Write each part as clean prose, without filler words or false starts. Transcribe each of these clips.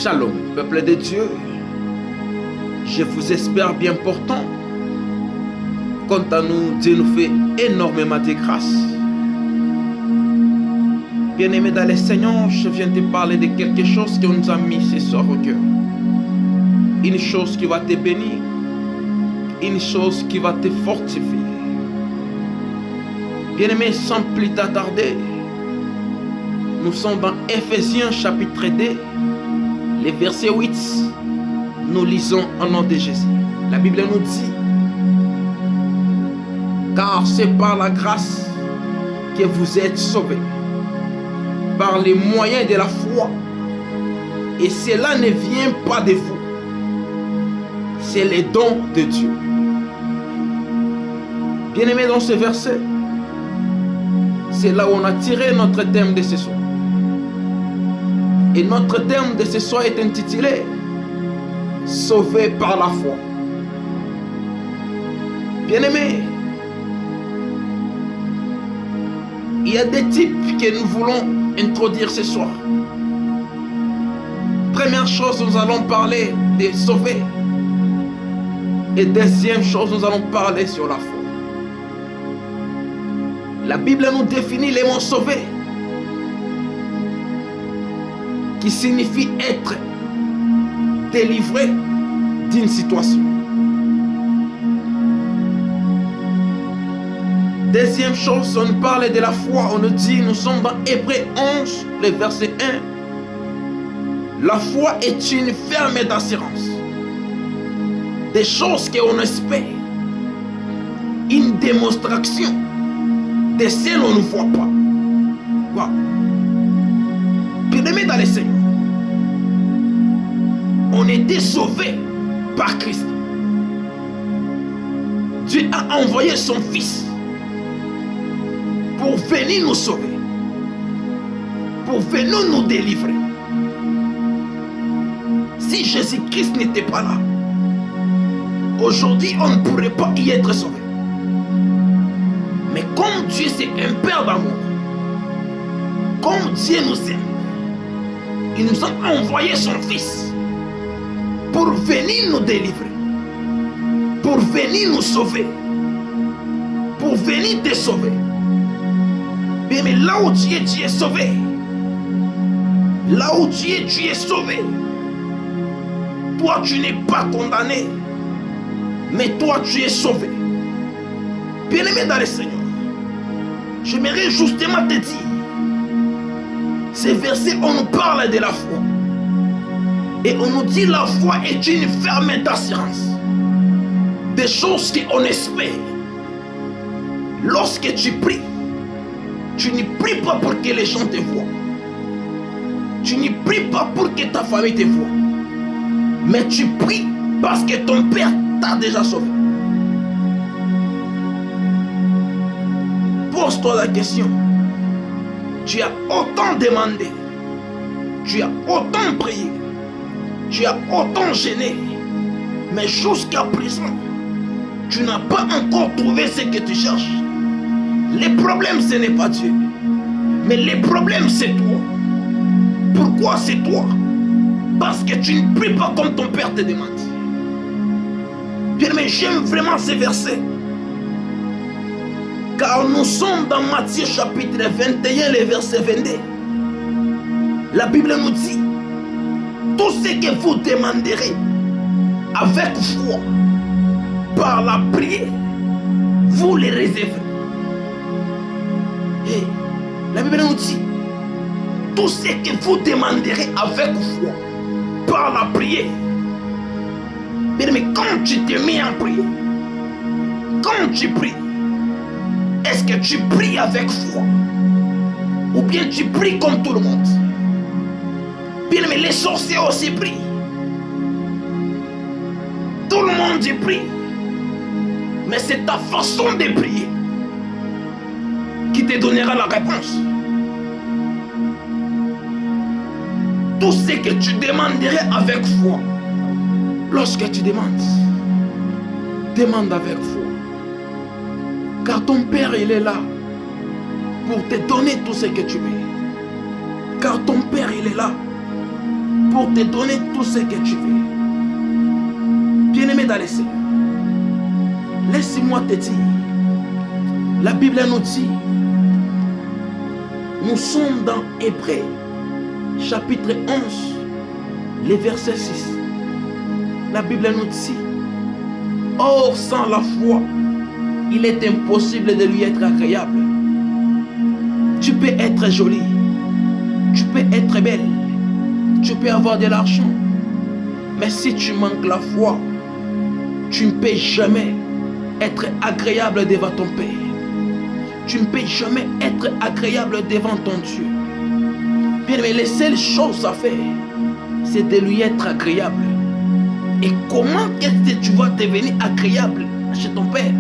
Shalom, peuple de Dieu. Je vous espère bien portant. Quant à nous, Dieu nous fait énormément de grâce. Bien-aimé dans le Seigneur, je viens te parler de quelque chose qu'on nous a mis ce soir au cœur. Une chose qui va te bénir, une chose qui va te fortifier. Bien-aimé, sans plus tarder, nous sommes dans Ephésiens chapitre 2, le verset 8. Nous lisons au nom de Jésus. La Bible nous dit: car c'est par la grâce que vous êtes sauvés, par les moyens de la foi. Et cela ne vient pas de vous. C'est le don de Dieu. Bien-aimé, dans ce verset, c'est là où on a tiré notre thème de ce soir. Et notre thème de ce soir est intitulé « Sauvé par la foi ». Bien-aimé, il y a des types que nous voulons introduire ce soir. Première chose, nous allons parler des sauvés. Et deuxième chose, nous allons parler sur la foi. La Bible nous définit les mots sauvé, qui signifie être délivré d'une situation. Deuxième chose, on parle de la foi, on nous dit, nous sommes dans Hébreux 11, le verset 1. La foi est une ferme d'assurance des choses qu'on espère, une démonstration de celles qu'on ne voit pas. Wow. Bien-aimé dans le Seigneur, on était sauvés par Christ. Dieu a envoyé son Fils pour venir nous sauver, pour venir nous délivrer. Si Jésus-Christ n'était pas là, aujourd'hui on ne pourrait pas y être sauvé. Mais comme Dieu c'est un Père d'amour, comme Dieu nous aime, il nous a envoyé son Fils pour venir nous délivrer, pour venir nous sauver, pour venir te sauver. Mais là où tu es sauvé. Là où tu es sauvé. Toi, tu n'es pas condamné, mais toi, tu es sauvé. Bien-aimé dans le Seigneur, j'aimerais justement te dire, ces versets, on nous parle de la foi. Et on nous dit la foi est une ferme d'assurance des choses qu'on espère. Lorsque tu pries, tu ne pries pas pour que les gens te voient. Tu ne pries pas pour que ta famille te voie. Mais tu pries parce que ton Père t'a déjà sauvé. Pose-toi la question. Tu as autant demandé. Tu as autant prié. Tu as autant gêné. Mais jusqu'à présent, tu n'as pas encore trouvé ce que tu cherches. Le problème, ce n'est pas Dieu. Mais le problème, c'est toi. Pourquoi c'est toi? Parce que tu ne pries pas comme ton Père te demande. Bien, mais j'aime vraiment ces versets. Car nous sommes dans Matthieu chapitre 21, le verset 22. La Bible nous dit: tout ce que vous demanderez avec foi, par la prière, vous les réserverez. Et la Bible nous dit: tout ce que vous demanderez avec foi, par la prière. Mais quand tu te mets en prière, quand tu pries, est-ce que tu pries avec foi? Ou bien tu pries comme tout le monde? Bien, mais les sorciers aussi prient. Tout le monde y prie. Mais c'est ta façon de prier qui te donnera la réponse. Tout ce que tu demanderais avec foi, lorsque tu demandes, demande avec foi. Car ton Père, il est là pour te donner tout ce que tu veux. Car ton Père, il est là pour te donner tout ce que tu veux. Bien-aimé dans le Seigneur, laisse-moi te dire, la Bible nous dit, nous sommes dans Hébreux, chapitre 11, le verset 6. La Bible nous dit, or sans la foi, il est impossible de lui être agréable. Tu peux être jolie, tu peux être belle, tu peux avoir de l'argent, mais si tu manques la foi, tu ne peux jamais être agréable devant ton Père. Tu ne peux jamais être agréable devant ton Dieu. Bien, mais les seules choses à faire, c'est de lui être agréable. Et comment est-ce que tu vas devenir agréable chez ton Père?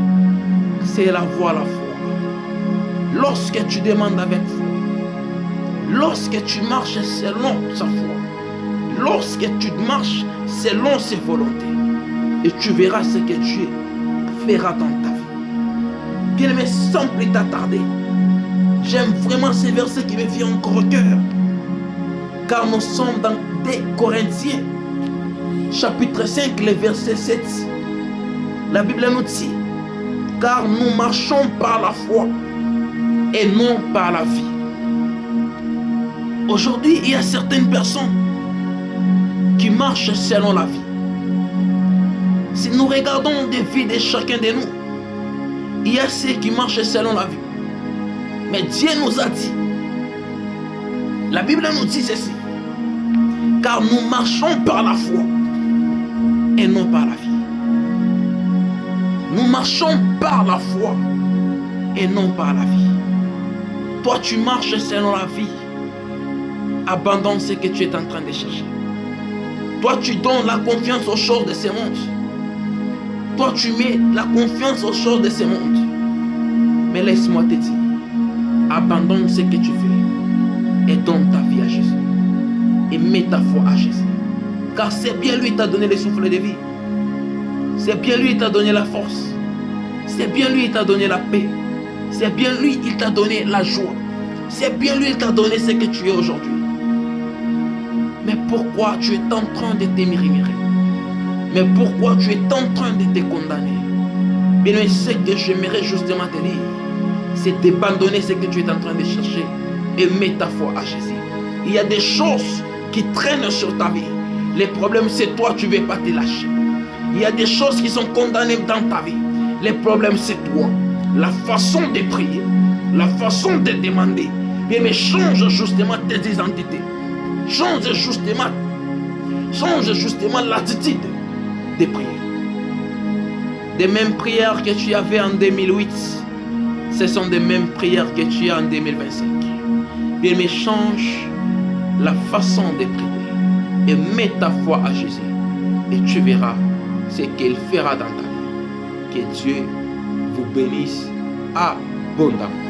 C'est la voie, la foi. Lorsque tu demandes avec foi, lorsque tu marches selon sa foi, lorsque tu marches selon ses volontés, et tu verras ce que Dieu fera dans ta vie. Bien aimé, sans plus t'attarder, j'aime vraiment ces versets qui me viennent encore au cœur. Car nous sommes dans 2 Corinthiens, chapitre 5, le verset 7. La Bible nous dit, car nous marchons par la foi et non par la vie. Aujourd'hui, il y a certaines personnes qui marchent selon la vie. Si nous regardons des vies de chacun de nous, il y a ceux qui marchent selon la vie. Mais Dieu nous a dit, la Bible nous dit ceci, car nous marchons par la foi et non par la vie. Nous marchons par la foi et non par la vie. Toi, tu marches selon la vie. Abandonne ce que tu es en train de chercher. Toi, tu donnes la confiance aux choses de ce monde. Toi, tu mets la confiance aux choses de ce monde. Mais laisse-moi te dire, abandonne ce que tu fais et donne ta vie à Jésus. Et mets ta foi à Jésus. Car c'est bien lui qui t'a donné le souffle de vie. C'est bien lui qui t'a donné la force. C'est bien lui qui t'a donné la paix. C'est bien lui qui t'a donné la joie. C'est bien lui qui t'a donné ce que tu es aujourd'hui. Mais pourquoi tu es en train de te murmurer? Mais pourquoi tu es en train de te condamner? Bien, ce que j'aimerais justement te dire, c'est d'abandonner ce que tu es en train de chercher et mets ta foi à Jésus. Il y a des choses qui traînent sur ta vie. Le problème, c'est toi, tu ne veux pas te lâcher. Il y a des choses qui sont condamnées dans ta vie. Le problème, c'est toi. La façon de prier, la façon de demander. Bien, mais change justement tes identités. Change justement l'attitude de prier. Les mêmes prières que tu avais en 2008, ce sont les mêmes prières que tu as en 2025. Bien, mais change la façon de prier et mets ta foi à Jésus et tu verras ce qu'il fera dans ta vie. Que Dieu vous bénisse abondamment.